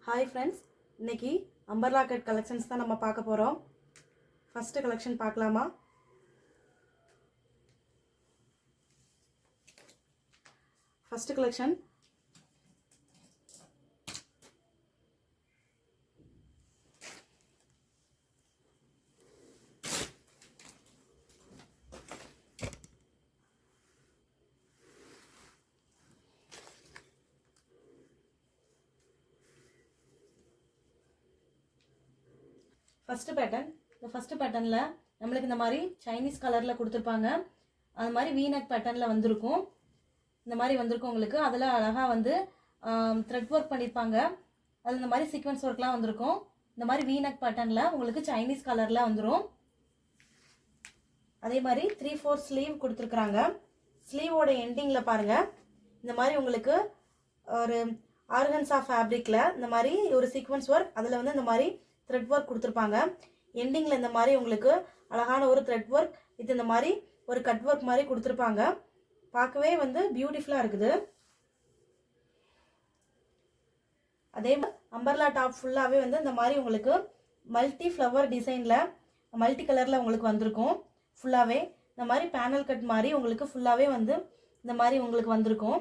Hi friends, இன்னைக்கு umbrella cut collections தான் நம்ம பார்க்க போகிறோம். ஃபஸ்ட்டு கலெக்ஷன் பார்க்கலாமா? First collection first pattern. இந்த ஃபஸ்ட்டு பேட்டர்னில் நம்மளுக்கு இந்த மாதிரி சைனீஸ் கலரில் கொடுத்துருப்பாங்க. அது மாதிரி வீநெக் பேட்டர்னில் வந்திருக்கும். இந்த மாதிரி வந்திருக்கும் உங்களுக்கு. அதில் அழகாக வந்து த்ரெட் ஒர்க் பண்ணியிருப்பாங்க. அதில் இந்த மாதிரி சீக்வன்ஸ் ஒர்க்லாம் வந்திருக்கும். இந்த மாதிரி வீநெக் பேட்டர்னில் உங்களுக்கு சைனீஸ் கலரில் வந்துடும். அதே மாதிரி 3/4 ஸ்லீவ் கொடுத்துருக்குறாங்க. ஸ்லீவோட எண்டிங்கில் பாருங்கள், இந்த மாதிரி உங்களுக்கு ஒரு ஆர்கன்ஸா ஃபேப்ரிக்கில் இந்த மாதிரி ஒரு சீக்வன்ஸ் ஒர்க், அதில் வந்து இந்த மாதிரி த்ரெட் ஒர்க் கொடுத்துருப்பாங்க. எண்டிங்கில் இந்த மாதிரி உங்களுக்கு அழகான ஒரு த்ரெட் ஒர்க் வித் இந்த மாதிரி ஒரு கட் ஒர்க் மாதிரி கொடுத்துருப்பாங்க. பார்க்கவே வந்து பியூட்டிஃபுல்லாக இருக்குது. அதே மாதிரி அம்பர்லா டாப் ஃபுல்லாகவே வந்து இந்த மாதிரி உங்களுக்கு மல்டி ஃப்ளவர் டிசைனில் மல்டி கலரில் உங்களுக்கு வந்திருக்கும். ஃபுல்லாகவே இந்த மாதிரி பேனல் கட் மாதிரி உங்களுக்கு ஃபுல்லாகவே வந்து இந்த மாதிரி உங்களுக்கு வந்திருக்கும்.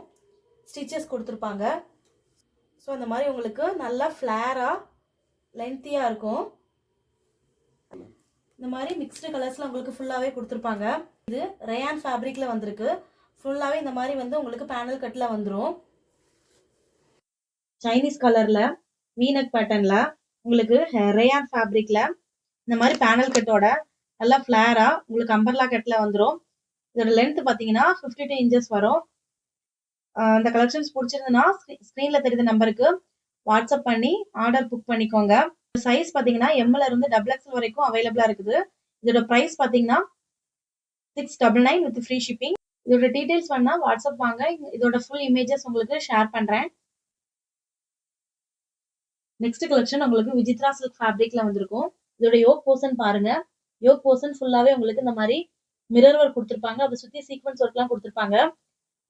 ஸ்டிச்சஸ் கொடுத்துருப்பாங்க. ஸோ அந்த மாதிரி உங்களுக்கு நல்லா ஃப்ளேராக லென்த்தியாக இருக்கும். இந்த மாதிரி மிக்ஸ்டு கலர்ஸில் உங்களுக்கு ஃபுல்லாகவே கொடுத்துருப்பாங்க. இது ரயான் ஃபேப்ரிக்கில் வந்திருக்கு. ஃபுல்லாகவே இந்த மாதிரி வந்து உங்களுக்கு பேனல் கட்டில் வந்துடும். சைனீஸ் கலரில் வீநெக் பேட்டர்னில் உங்களுக்கு ரயான் ஃபேப்ரிக்கில் இந்த மாதிரி பேனல் கட்டோட நல்லா ஃப்ளேராக உங்களுக்கு அம்பர்லா கட்டில் வந்துடும். இதோட லென்த் பார்த்தீங்கன்னா 52 inches வரும். இந்த கலெக்ஷன்ஸ் பிடிச்சிருந்ததுன்னா ஸ்க்ரீனில் தெரியுற நம்பருக்கு வாட்ஸ்அப் பண்ணி ஆர்டர் புக் பண்ணிக்கோங்க. சைஸ் பார்த்தீங்கன்னா எம்எல் இருந்து XXL வரைக்கும் அவைலபிளாக இருக்குது. இதோட ப்ரைஸ் பார்த்தீங்கன்னா 699 வித் ஃப்ரீ ஷிப்பிங். இதோட டீட்டெயில்ஸ் வேணா வாட்ஸ்அப் வாங்க. இதோட ஃபுல் இமேஜஸ் உங்களுக்கு ஷேர் பண்ணுறேன். நெக்ஸ்ட் கலெக்ஷன் உங்களுக்கு விசித்ரா சில்க் ஃபேப்ரிக்ல வந்திருக்கும். இதோட யோக் போர்ஷன் பாருங்க. யோக் போர்ஷன் ஃபுல்லாகவே உங்களுக்கு இந்த மாதிரி மிரர் ஒர்க் கொடுத்துருப்பாங்க. அதை சுற்றி சீக்வன்ஸ் ஒர்க்லாம் கொடுத்துருப்பாங்க.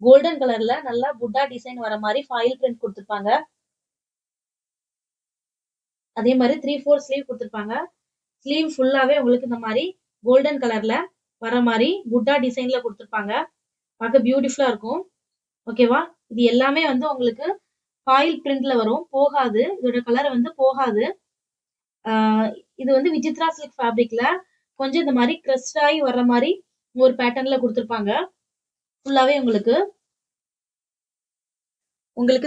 கோல்டன் கலர்ல நல்லா புட்டா டிசைன் வர மாதிரி ஃபாயில் பிரிண்ட் கொடுத்துருப்பாங்க. அதே மாதிரி 3/4 ஸ்லீவ் கொடுத்துருப்பாங்க. ஸ்லீவ் ஃபுல்லாகவே உங்களுக்கு இந்த மாதிரி கோல்டன் கலர்ல வர மாதிரி புட்டா டிசைன்ல கொடுத்துருப்பாங்க. பார்க்க பியூட்டிஃபுல்லா இருக்கும். ஓகேவா? இது எல்லாமே வந்து உங்களுக்கு ஃபாயில் பிரிண்ட்ல வரும், போகாது. இதோட கலர் வந்து போகாது. இது வந்து விசித்ரா சில்க் ஃபேப்ரிக்ல கொஞ்சம் இந்த மாதிரி கிரஸ்ட் ஆகி வர்ற மாதிரி ஒரு பேட்டர்ன்ல கொடுத்துருப்பாங்க. ஃபுல்லாவே உங்களுக்கு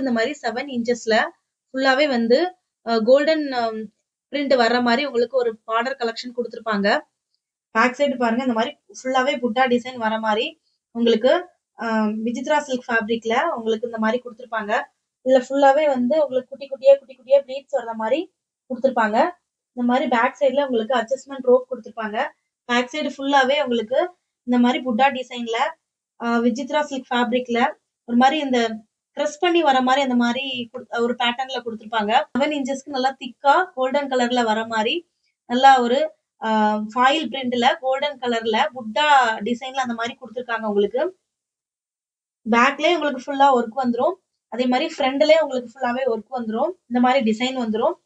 இந்த மாதிரி 7 inchesல ஃபுல்லாவே வந்து கோல்டன் பிரிண்ட் வர்ற மாதிரி உங்களுக்கு ஒரு பார்டர் கலெக்ஷன் கொடுத்துருப்பாங்க. பேக் சைடு பாருங்க, இந்த மாதிரி ஃபுல்லாவே புட்டா டிசைன் வர மாதிரி உங்களுக்கு விசித்ரா சில்க் ஃபேப்ரிக்ல உங்களுக்கு இந்த மாதிரி கொடுத்துருப்பாங்க. இதுல ஃபுல்லாவே வந்து உங்களுக்கு குட்டி குட்டியா ப்ளீட்ஸ் வர்ற மாதிரி கொடுத்துருப்பாங்க. இந்த மாதிரி பேக் சைடுல உங்களுக்கு அட்ஜஸ்ட்மெண்ட் ரோப் கொடுத்துருப்பாங்க. பேக் சைடு ஃபுல்லாவே உங்களுக்கு இந்த மாதிரி புட்டா டிசைன்ல விசித்ரா சில்க் ஃபேப்ரிக்ல ஒரு மாதிரி இந்த ப்ரெஸ் பண்ணி வர மாதிரி அந்த மாதிரி ஒரு பேட்டர்ன்ல கொடுத்துருப்பாங்க. 7 inchesக்கு நல்லா திக்கா கோல்டன் கலர்ல வர மாதிரி நல்லா ஒரு ஃபாயில் பிரிண்ட்ல கோல்டன் கலர்ல புட்டா டிசைன்ல அந்த மாதிரி கொடுத்துருக்காங்க. உங்களுக்கு பேக்லயே உங்களுக்கு ஃபுல்லா ஒர்க் வந்துடும். அதே மாதிரி ஃப்ரண்ட்லயே உங்களுக்கு ஃபுல்லாவே ஒர்க் வந்துடும். இந்த மாதிரி டிசைன் வந்துடும்.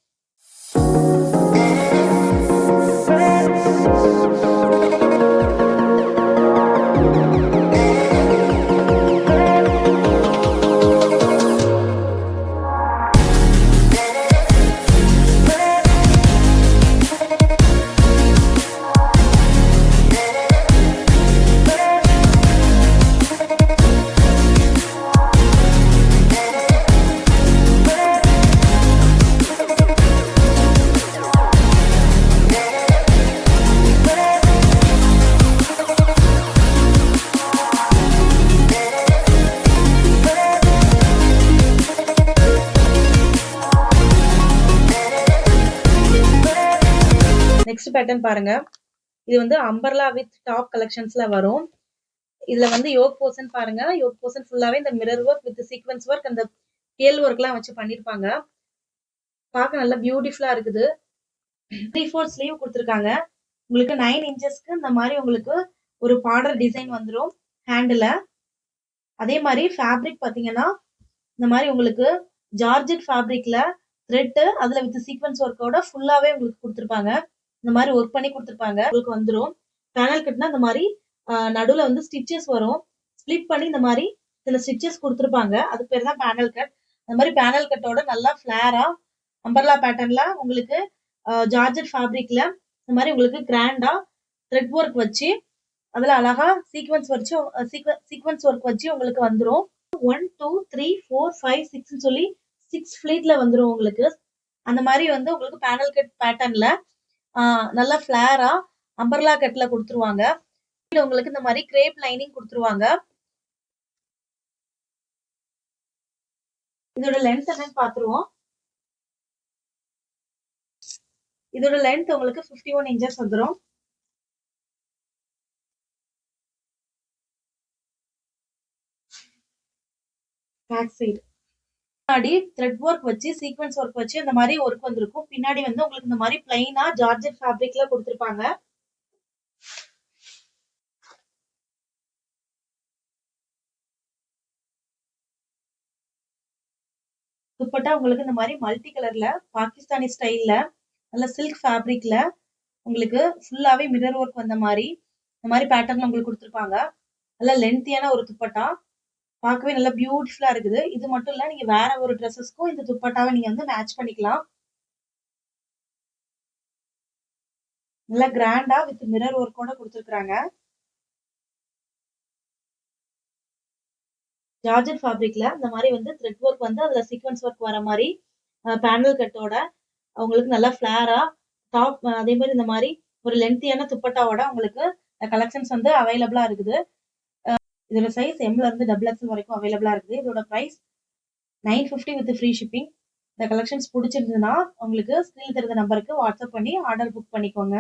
நெக்ஸ்ட் பேட்டர்ன் பாருங்க. இது வந்து அம்பர்லா வித் டாப் கலெக்ஷன்ஸ்ல வரும். இதுல வந்து யோக் போர்ஷன் பாருங்க. யோக் போர்ஷன் ஃபுல்லாவே இந்த mirror work with sequins work, அந்த கேல் ஒர்க்லாம் வச்சு பண்ணிருப்பாங்க. பார்க்க நல்லா பியூட்டிஃபுல்லா இருக்குது. 3/4 ஸ்லீவ் கொடுத்துருக்காங்க. உங்களுக்கு 9 inchesக்கு இந்த மாதிரி உங்களுக்கு ஒரு பார்டர் டிசைன் வந்துடும் ஹேண்டில். அதே மாதிரி ஃபேப்ரிக் பார்த்தீங்கன்னா இந்த மாதிரி உங்களுக்கு ஜார்ஜெட் ஃபேப்ரிக்ல த்ரெட் அதுல வித் சீக்வன்ஸ் ஒர்க்கோட ஃபுல்லாவே உங்களுக்கு கொடுத்துருப்பாங்க. இந்த மாதிரி ஒர்க் பண்ணி கொடுத்துருப்பாங்க. உங்களுக்கு வந்துரும். பேனல் கட்னா இந்த மாதிரி நடுவுல வந்து ஸ்டிச்சஸ் வரும். ஸ்ப்ளிட் பண்ணி இந்த மாதிரி சில ஸ்டிச்சஸ் கொடுத்துருப்பாங்க. அது பேர் தான் பேனல் கட். அந்த மாதிரி பேனல் கட்டோட நல்லா ஃபிளாரா அம்பர்லா பேட்டர்ன்ல உங்களுக்கு ஜார்ஜெட் ஃபேப்ரிக்ல இந்த மாதிரி உங்களுக்கு கிராண்டா த்ரெட் ஒர்க் வச்சு அதுல அழகா சீக்வன்ஸ் ஒர்க் வச்சு உங்களுக்கு வந்துரும். 1 2 3 4 5 6 சொல்லி 6 ஃபிளீட்ல வந்துரும் உங்களுக்கு. அந்த மாதிரி வந்து உங்களுக்கு பேனல் கட் பேட்டர்ன்ல நல்லா ஃபிளாரா அம்பர்லா கட்ல கொடுத்துருவாங்க. உங்களுக்கு இந்த மாதிரி கிரேப் லைனிங் கொடுத்துருவாங்க. இதோட லென்த் என்னன்னு பாத்துருவோம். இதோட லென்த் உங்களுக்கு 51 இன்ச்சஸ் வந்துரும். பேக் சைடு பின்னாடி த்ரெட் ஒர்க் வச்சு சீக்வன்ஸ் ஒர்க் வச்சு இந்த மாதிரி ஒர்க் வந்திருக்கும். பின்னாடி வந்து உங்களுக்கு இந்த மாதிரி பிளைனா ஜார்ஜெட் ஃபேப்ரிக்ல கொடுத்துருப்பாங்க. துப்பட்டா உங்களுக்கு இந்த மாதிரி மல்டி கலர்ல பாகிஸ்தானி ஸ்டைல்ல நல்ல சில்க் ஃபேப்ரிக்ல உங்களுக்கு ஃபுல்லாவே மிரர் ஒர்க் வந்த மாதிரி இந்த மாதிரி பேட்டர்ன்ல உங்களுக்கு கொடுத்துருப்பாங்க. நல்ல லென்த்தியான ஒரு துப்பட்டா பார்க்கவே நல்லா பியூட்டிஃபுல்லா இருக்குது. இது மட்டும் இல்ல, நீங்க வேற ஒரு ட்ரெஸ்ஸஸ்க்கும் இந்த துப்பட்டாவை நீங்க வந்து மேட்ச் பண்ணிக்கலாம். நல்லா கிராண்டா வித் மிரர் ஒர்க்கோட கொடுத்துருக்காங்க. ஜார்ஜெட் ஃபேப்ரிக்ல இந்த மாதிரி வந்து த்ரெட் ஒர்க் வந்து அதுல சீக்வன்ஸ் ஒர்க் வர மாதிரி பேனல் கட்டோட உங்களுக்கு நல்லா ஃபிளாரா டாப் அதே மாதிரி இந்த மாதிரி ஒரு லென்த்தியான துப்பட்டாவோட உங்களுக்கு கலெக்ஷன்ஸ் வந்து அவைலபிளா இருக்குது. இதோட சைஸ் எம்ல இருந்து XXL வரைக்கும் அவைலபிளா இருக்குது. இதோட பிரைஸ் 950 வித் ஃப்ரீ ஷிப்பிங். இந்த கலெக்ஷன்ஸ் பிடிச்சிருந்ததுன்னா உங்களுக்கு ஸ்கிரீன்ல தெரிந்த நம்பருக்கு வாட்ஸ்அப் பண்ணி ஆர்டர் புக் பண்ணிக்கோங்க.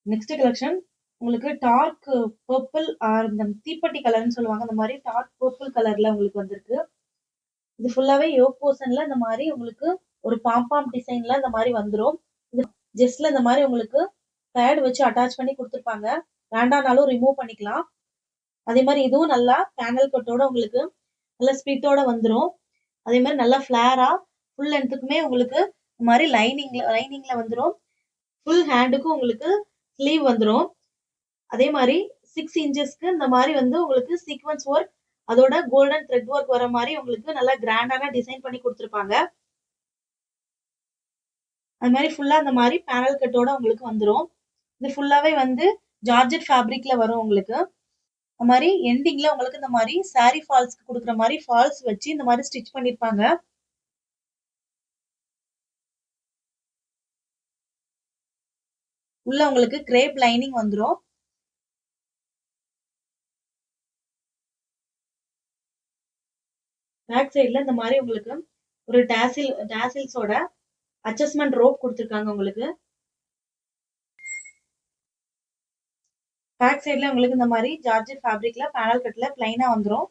நெக்ஸ்ட் கலெக்ஷன் உங்களுக்கு டார்க் பர்பிள் இந்த தீப்பெட்டி கலர்னு சொல்லுவாங்க. அந்த மாதிரி டார்க் பர்பிள் கலர்ல உங்களுக்கு வந்திருக்கு. இது ஃபுல்லாவே யோக் போர்ஷன்ல இந்த மாதிரி உங்களுக்கு ஒரு பாம்பாம் டிசைன்ல இந்த மாதிரி வந்துரும். இது ஜஸ்ட்ல இந்த மாதிரி உங்களுக்கு பேட் வச்சு அட்டாச் பண்ணி கொடுத்துருப்பாங்க. வேண்டானாலும் ரிமூவ் பண்ணிக்கலாம். அதே மாதிரி இதுவும் நல்லா பேனல் கட்டோட உங்களுக்கு நல்லா ஸ்பிட்டோட வந்துரும். அதே மாதிரி நல்லா ஃபிளாரா ஃபுல் லென்த்துக்குமே உங்களுக்கு இந்த மாதிரி லைனிங்ல வந்துரும். ஃபுல் ஹேண்டுக்கும் உங்களுக்கு ஸ்லீவ் வந்துரும். அதே மாதிரி 6 இன்ச்சஸ்க்கு இந்த மாதிரி வந்து உங்களுக்கு சீக்வன்ஸ் ஒர்க் அதோட கோல்டன் த்ரெட் ஒர்க் வர மாதிரி உங்களுக்கு நல்லா கிராண்டான டிசைன் பண்ணி கொடுத்துருப்பாங்க. அது மாதிரி ஃபுல்லா இந்த மாதிரி பேனல் கட்டோட உங்களுக்கு வந்துரும். இது ஃபுல்லாவே வந்து ஜார்ஜெட் ஃபேப்ரிக்ல வரும் உங்களுக்கு. அந்த மாதிரி எண்டிங்ல உங்களுக்கு இந்த மாதிரி சாரி ஃபால்ஸ்க்கு கொடுக்குற மாதிரி ஃபால்ஸ் வச்சு இந்த மாதிரி ஸ்டிச் பண்ணிருப்பாங்க. உள்ள உங்களுக்கு கிரேப் லைனிங் வந்துரும். பேக் சைடுல இந்த மாதிரி உங்களுக்கு ஒரு டாசில்ஸோட அட்ஜஸ்ட்மெண்ட் ரோப் கொடுத்துருக்காங்க உங்களுக்கு. பேக் சைடுல உங்களுக்கு இந்த மாதிரி ஜார்ஜெட் ஃபேப்ரிக்ல பேனல் கட்ல பிளைனா வந்துரும்.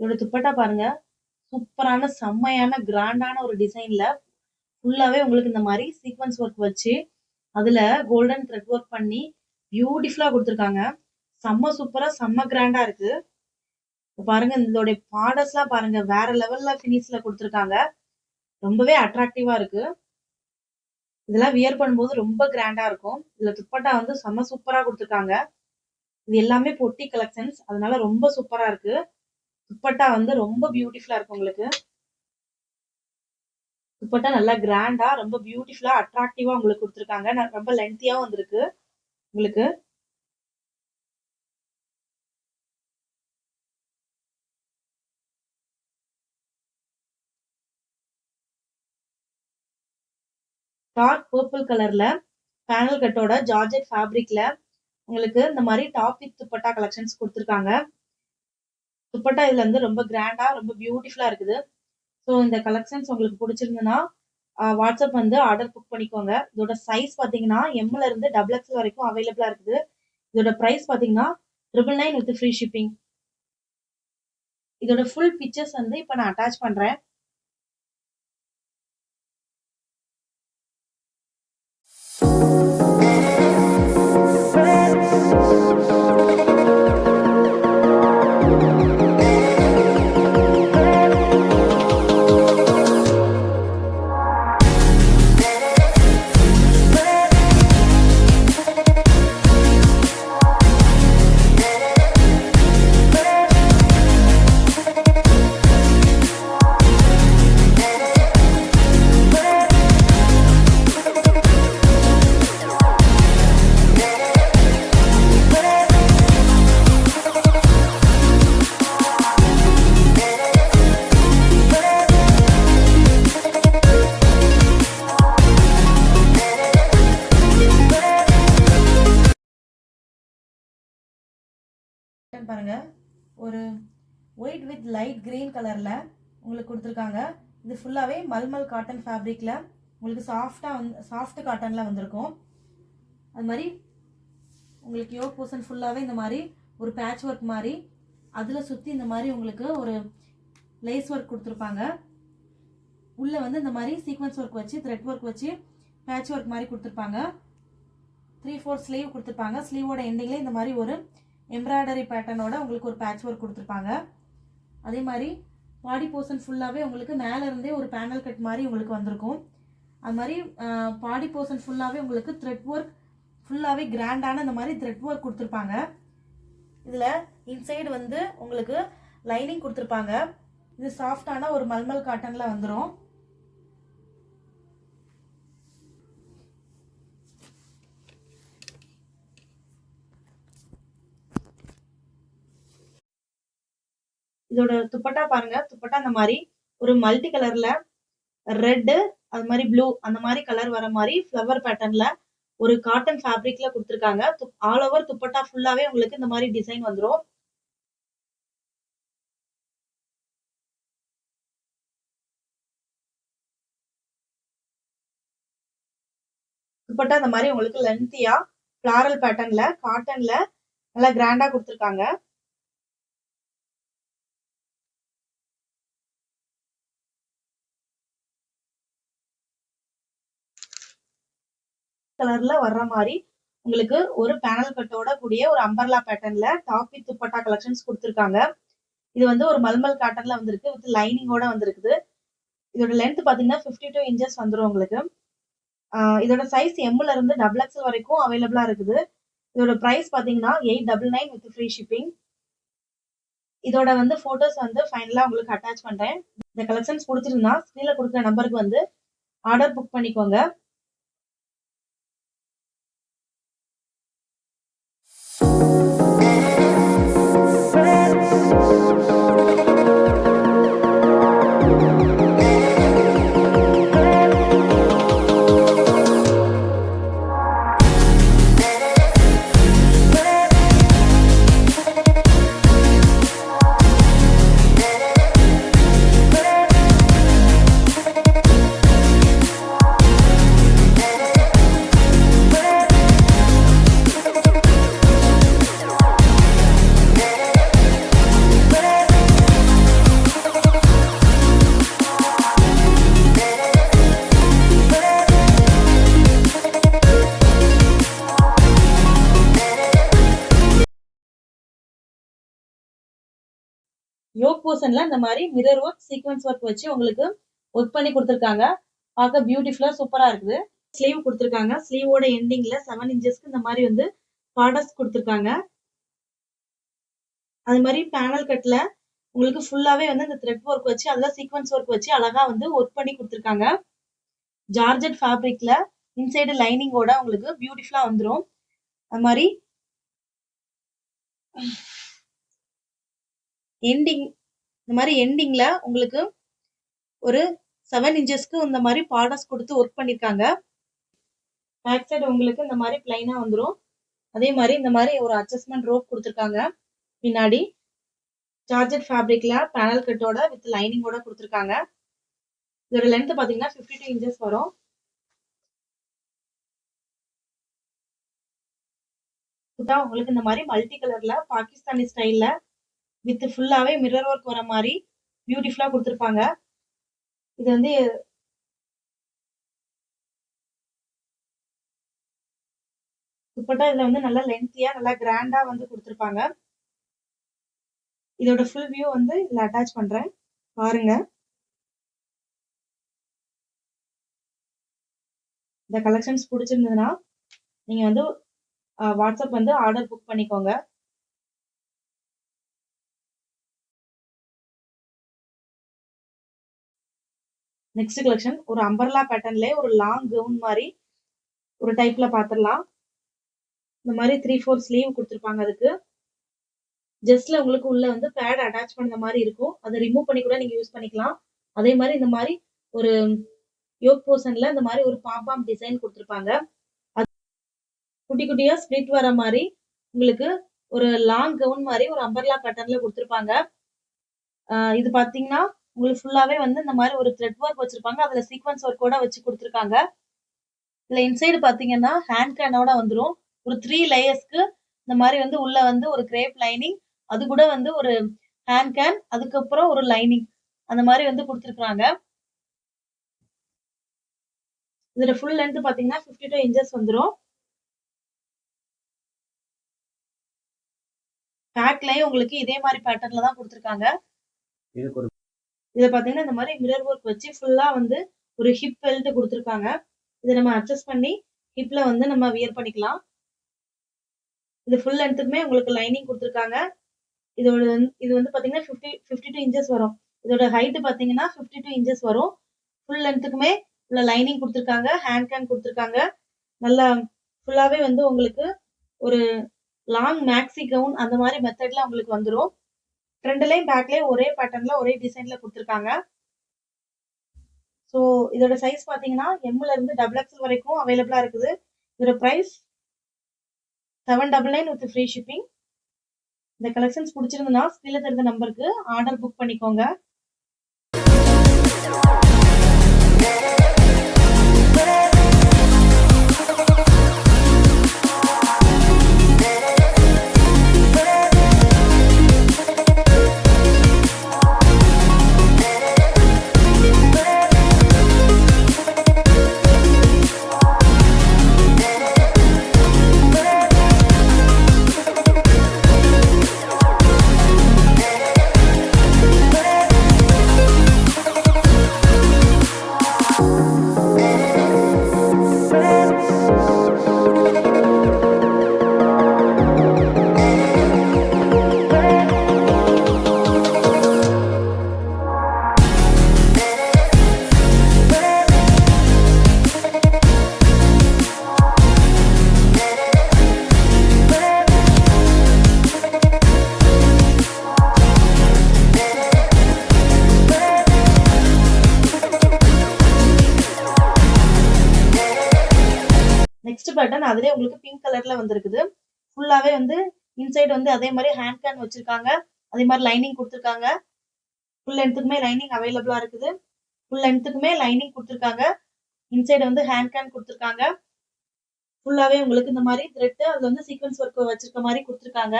இதோட துப்பட்டா பாருங்க, சூப்பரான செம்மையான கிராண்டான ஒரு டிசைன்ல ஃபுல்லாவே உங்களுக்கு இந்த மாதிரி சீக்வன்ஸ் ஒர்க் வச்சு அதுல கோல்டன் த்ரெட் ஒர்க் பண்ணி பியூட்டிஃபுல்லா கொடுத்துருக்காங்க. செம்ம சூப்பரா செம்ம கிராண்டா இருக்கு. பாருங்க இதோட பார்டர்ஸ் எல்லாம் பாருங்க வேற லெவல்ல பினிஷ்ல கொடுத்துருக்காங்க. ரொம்பவே அட்ராக்டிவா இருக்கு. இதெல்லாம் வியர் பண்ணும்போது ரொம்ப கிராண்டா இருக்கும். இதுல துப்பட்டா வந்து செம்ம சூப்பரா கொடுத்துருக்காங்க. இது எல்லாமே பொட்டி கலெக்ஷன்ஸ். அதனால ரொம்ப சூப்பரா இருக்கு. துப்பட்டா வந்து ரொம்ப பியூட்டிஃபுல்லா இருக்கு உங்களுக்கு. துப்பட்டா நல்லா கிராண்டா ரொம்ப பியூட்டிஃபுல்லா அட்ராக்டிவா உங்களுக்கு கொடுத்துருக்காங்க. ரொம்ப லென்த்தியாவும் வந்திருக்கு உங்களுக்கு. டார்க் பர்பிள் கலர்ல பேனல் கட்டோட ஜார்ஜெட் ஃபேப்ரிக்ல உங்களுக்கு இந்த மாதிரி டாப் வித் துப்பட்டா கலெக்ஷன்ஸ் கொடுத்துருக்காங்க. துப்பட்டா இதுல இருந்து ரொம்ப கிராண்டா ரொம்ப பியூட்டிஃபுல்லா இருக்குது. ஸோ இந்த கலெக்ஷன்ஸ் உங்களுக்கு பிடிச்சிருந்ததுன்னா வாட்ஸ்அப் வந்து ஆர்டர் புக் பண்ணிக்கோங்க. இதோட சைஸ் பார்த்தீங்கன்னா எம்ல இருந்து டபுள் எக்ஸ்எல் வரைக்கும் அவைலபிளா இருக்குது. இதோட பிரைஸ் பார்த்தீங்கன்னா 999 வித் ஃப்ரீ ஷிப்பிங். இதோட ஃபுல் பிக்சர்ஸ் வந்து இப்போ நான் அட்டாச் பண்றேன். பாருங்க, ஒரு ஒயிட் வித் லைட் கிரீன் கலர்ல உங்களுக்கு கொடுத்துருக்காங்க. இது ஃபுல்லாவே மல்மல் காட்டன் ஃபேப்ரிக்ல உங்களுக்கு சாஃப்ட் காட்டன்ல வந்திருக்கும். அது மாதிரி உங்களுக்கு யோக் போர்ஷன் ஃபுல்லாவே இந்த மாதிரி ஒரு பேட்ச் ஒர்க் மாதிரி, அதுல சுத்தி இந்த மாதிரி உங்களுக்கு ஒரு லேஸ் ஒர்க் கொடுத்துருப்பாங்க. உள்ள வந்து இந்த மாதிரி சீக்வன்ஸ் ஒர்க் வச்சு த்ரெட் ஒர்க் வச்சு பேட்ச் ஒர்க் மாதிரி கொடுத்துருப்பாங்க. 3/4 ஸ்லீவ் கொடுத்துருப்பாங்க. ஸ்லீவோட எண்டிங்ல இந்த மாதிரி ஒரு எம்ப்ராய்டரி பேட்டர்னோட உங்களுக்கு ஒரு பேட்ச் ஒர்க் கொடுத்துருப்பாங்க. அதே மாதிரி பாடி போர்ஷன் ஃபுல்லாகவே உங்களுக்கு மேலே இருந்தே ஒரு பேனல் கட் மாதிரி உங்களுக்கு வந்திருக்கும். அது மாதிரி பாடி போர்ஷன் ஃபுல்லாகவே உங்களுக்கு த்ரெட் ஒர்க் ஃபுல்லாகவே கிராண்டான இந்த மாதிரி த்ரெட் ஒர்க் கொடுத்துருப்பாங்க. இதில் இன்சைடு வந்து உங்களுக்கு லைனிங் கொடுத்துருப்பாங்க. இது சாஃப்டான ஒரு மல்மல் காட்டனில் வந்துடும். இதோட துப்பட்டா பாருங்க. துப்பட்டா அந்த மாதிரி ஒரு மல்டி கலர்ல ரெட் அது மாதிரி ப்ளூ அந்த மாதிரி கலர் வர மாதிரி ஃப்ளவர் பேட்டர்ன்ல ஒரு காட்டன் ஃபேப்ரிக்ல கொடுத்துருக்காங்க. ஆல் ஓவர் துப்பட்டா ஃபுல்லாவே உங்களுக்கு இந்த மாதிரி டிசைன் வந்துடும். துப்பட்டா இந்த மாதிரி உங்களுக்கு லென்த்தியா ஃபிளாரல் பேட்டர்ன்ல காட்டன்ல நல்லா கிராண்டா கொடுத்துருக்காங்க. கலர்ல வர்ற மாதிரி உங்களுக்கு ஒரு பேனல் கட்டோட கூடிய ஒரு அம்பர்லா பேட்டர்ன்ல டாப் வித் துப்பட்டா கலெக்ஷன்ஸ் கொடுத்துருக்காங்க. இது வந்து ஒரு மல்மல் காட்டன்ல வந்திருக்கு வித் லைனிங்கோட வந்திருக்குது. இதோட லென்த் பாத்தீங்கன்னா 52 இன்ச்சஸ் வந்துடும் உங்களுக்கு. இதோட சைஸ் எம்ல இருந்து டபுள் எக்ஸ்எல் வரைக்கும் அவைலபிளா இருக்குது. இதோட பிரைஸ் பாத்தீங்கன்னா 899 வித் ஃப்ரீ ஷிப்பிங். இதோட வந்து போட்டோஸ் வந்து ஃபைனலா உங்களுக்கு அட்டாச் பண்றேன். இந்த கலெக்ஷன்ஸ் பிடிச்சிருந்தா ஸ்கிரீன்ல கொடுக்குற நம்பருக்கு வந்து ஆர்டர் புக் பண்ணிக்கோங்க. யோக் போர்ஷன்ல இந்த மாதிரி மிரர் ஒர்க் சீக்வன்ஸ் ஒர்க் வச்சு உங்களுக்கு ஒர்க் பண்ணி கொடுத்துருக்காங்க. பார்க்க பியூட்டிஃபுல்லா சூப்பரா இருக்குது. ஸ்லீவ் கொடுத்துருக்காங்க. ஸ்லீவோட எண்டிங்ல 7 இன்ச்சஸ்க்கு இந்த மாதிரி வந்து பார்டர்ஸ் கொடுத்துருக்காங்க. அது மாதிரி பேனல் கட்ல உங்களுக்கு ஃபுல்லாவே வந்து இந்த த்ரெட் ஒர்க் வச்சு அதுல சீக்வன்ஸ் ஒர்க் வச்சு அழகா வந்து ஒர்க் பண்ணி கொடுத்துருக்காங்க. ஜார்ஜெட் ஃபேப்ரிக்ல இன்சைடு லைனிங்கோட உங்களுக்கு பியூட்டிஃபுல்லா வந்துரும். அது மாதிரி எண்டிங்ல உங்களுக்கு ஒரு 7 இன்ச்சஸ்க்கு இந்த மாதிரி பார்டர்ஸ் கொடுத்து ஒர்க் பண்ணிருக்காங்க. பேக் சைடு உங்களுக்கு இந்த மாதிரி பிளைனா வந்துரும். அதே மாதிரி இந்த மாதிரி ஒரு அட்ஜஸ்ட்மெண்ட் ரோப் கொடுத்துருக்காங்க. பின்னாடி ஜார்ஜெட் ஃபேப்ரிக்ல பேனல் கட்டோட வித் லைனிங்கோட கொடுத்துருக்காங்க. இதோட லென்த் பாத்தீங்கன்னா 52 இன்ச்சஸ் வரும். உங்களுக்கு இந்த மாதிரி மல்டி கலர்ல பாகிஸ்தானி ஸ்டைல்ல வித் ஃபுல்லாவே மிரர் ஒர்க் வர மாதிரி பியூட்டிஃபுல்லா கொடுத்துருப்பாங்க. இது வந்து துப்பட்டா இதுல வந்து நல்லா லென்த்தியா நல்லா கிராண்டா வந்து கொடுத்துருப்பாங்க. இதோட ஃபுல் வியூ வந்து இதுல அட்டாச் பண்றேன் பாருங்க. இந்த கலெக்ஷன்ஸ் பிடிச்சிருந்ததுன்னா நீங்க வந்து வாட்ஸ்அப் வந்து ஆர்டர் புக் பண்ணிக்கோங்க. நெக்ஸ்ட் கலெக்ஷன் ஒரு அம்பர்லா பேட்டர்ன்ல ஒரு லாங் கவுன் மாதிரி ஒரு டைப்ல பாத்திரலாம். இந்த மாதிரி 3/4 ஸ்லீவ் கொடுத்துருப்பாங்க. அதுக்கு ஜஸ்ட்ல உங்களுக்கு உள்ள வந்து பேட் அட்டாச் பண்ண மாதிரி இருக்கும். அதை ரிமூவ் பண்ணி கூட நீங்க யூஸ் பண்ணிக்கலாம். அதே மாதிரி இந்த மாதிரி ஒரு யோக் போர்ஷன்ல இந்த மாதிரி ஒரு பாம்பாம் டிசைன் கொடுத்துருப்பாங்க. குட்டி குட்டியா ஸ்பிளிட் வர மாதிரி உங்களுக்கு ஒரு லாங் கவுன் மாதிரி ஒரு அம்பர்லா பேட்டர்ன்ல கொடுத்துருப்பாங்க. இது பாத்தீங்கன்னா உங்களுக்கு ஃபுல்லாவே வந்து இந்த மாதிரி ஒரு த்ரெட் ஒர்க் வச்சிருப்பாங்க. அதுல சீக்வன்ஸ் ஒர்க் கூட வச்சு கொடுத்துருக்காங்க. இதுல இன்சைடு பாத்தீங்கன்னா ஹேண்ட் கேனோட வந்துரும். ஒரு 3 லேயர்ஸ்க்கு இந்த மாதிரி வந்து உள்ள வந்து ஒரு கிரேப் லைனிங், அது கூட வந்து ஒரு ஹேண்ட் கேன், அதுக்கப்புறம் ஒரு லைனிங் அந்த மாதிரி வந்து கொடுத்துருக்காங்க. இதோட ஃபுல் லென்த் பாத்தீங்கன்னா 52 இன்ச்சஸ் வந்துரும். பேக்லயே உங்களுக்கு இதே மாதிரி பேட்டர்ன்ல தான் கொடுத்துருக்காங்க. இதை பாத்தீங்கன்னா இந்த மாதிரி மிரர் ஒர்க் வச்சு ஃபுல்லா வந்து ஒரு ஹிப் பெல்ட் கொடுத்துருக்காங்க. இதை நம்ம அட்ஜஸ்ட் பண்ணி ஹிப்ல வந்து நம்ம வியர் பண்ணிக்கலாம். இது ஃபுல் லென்த்துக்குமே உங்களுக்கு லைனிங் கொடுத்துருக்காங்க. இது வந்து பாத்தீங்கன்னா 52 இன்ச்சஸ் வரும். இதோட ஹைட் பாத்தீங்கன்னா 52 இன்ச்சஸ் வரும். ஃபுல் லென்த்துக்குமே உள்ள லைனிங் கொடுத்துருக்காங்க. ஹேண்ட் கேன் கொடுத்துருக்காங்க. நல்லா ஃபுல்லாவே வந்து உங்களுக்கு ஒரு லாங் மேக்ஸி கவுன் அந்த மாதிரி மெத்தட்ல உங்களுக்கு வந்துரும். ஃப்ரண்ட்லயும் பேக்லயும் ஒரே பேட்டர்ன்ல ஒரே டிசைன்ல கொடுத்துருக்காங்க. ஸோ இதோட சைஸ் பாத்தீங்கன்னா எம்ல இருந்து XXL வரைக்கும் அவைலபிளா இருக்குது. இதோட பிரைஸ் 799 வித் ஃப்ரீ ஷிப்பிங். இந்த கலெக்ஷன்ஸ் பிடிச்சிருந்ததுன்னா ஸ்கிரீன்ல தெரிந்த நம்பருக்கு ஆர்டர் புக் பண்ணிக்கோங்க. நெக்ஸ்ட் பேட்டர்ன் அதுலயே உங்களுக்கு பிங்க் கலர்ல வந்திருக்குது. ஃபுல்லாவே வந்து இன்சைடு வந்து அதே மாதிரி ஹேண்ட் கேன் வச்சிருக்காங்க. அதே மாதிரி லைனிங் கொடுத்துருக்காங்க. ஃபுல் லென்த்துக்குமே லைனிங் அவைலபிளா இருக்குது. ஃபுல் லென்த்துக்குமே லைனிங் கொடுத்துருக்காங்க. இன்சைடு வந்து ஹேண்ட் கேன் கொடுத்துருக்காங்க. ஃபுல்லாவே உங்களுக்கு இந்த மாதிரி த்ரெட் அதுல வந்து சீக்வன்ஸ் ஒர்க் வச்சிருக்க மாதிரி கொடுத்துருக்காங்க.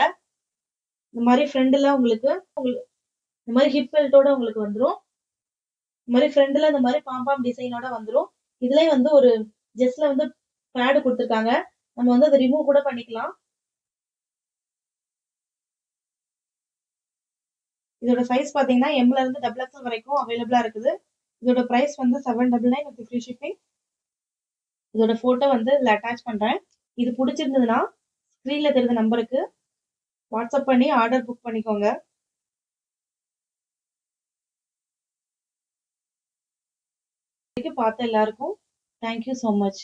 இந்த மாதிரி ஃப்ரண்ட்ல உங்களுக்கு இந்த மாதிரி ஹிப் பெல்ட்டோட உங்களுக்கு வந்துரும். இந்த மாதிரி ஃப்ரண்ட்ல இந்த மாதிரி பாம்பாம் டிசைனோட வந்துரும். இதுலயே வந்து ஒரு ஜஸ்ட்ல வந்து பேடு கொடுத்துருக்காங்க. நம்ம வந்து அதை ரிமூவ் கூட பண்ணிக்கலாம். இதோட சைஸ் பாத்தீங்கன்னா எம்ல இருந்து XXL வரைக்கும் அவைலபிளா இருக்குது. இதோட பிரைஸ் வந்து 799 வித் ஃப்ரீ ஷிப்பிங். இதோட போட்டோ வந்து இதுல அட்டாச் பண்றேன். இது பிடிச்சிருந்ததுன்னா ஸ்கிரீன்ல தெரிந்த நம்பருக்கு வாட்ஸ்அப் பண்ணி ஆர்டர் புக் பண்ணிக்கோங்க. பார்த்த எல்லாருக்கும் தேங்க் யூ ஸோ மச்.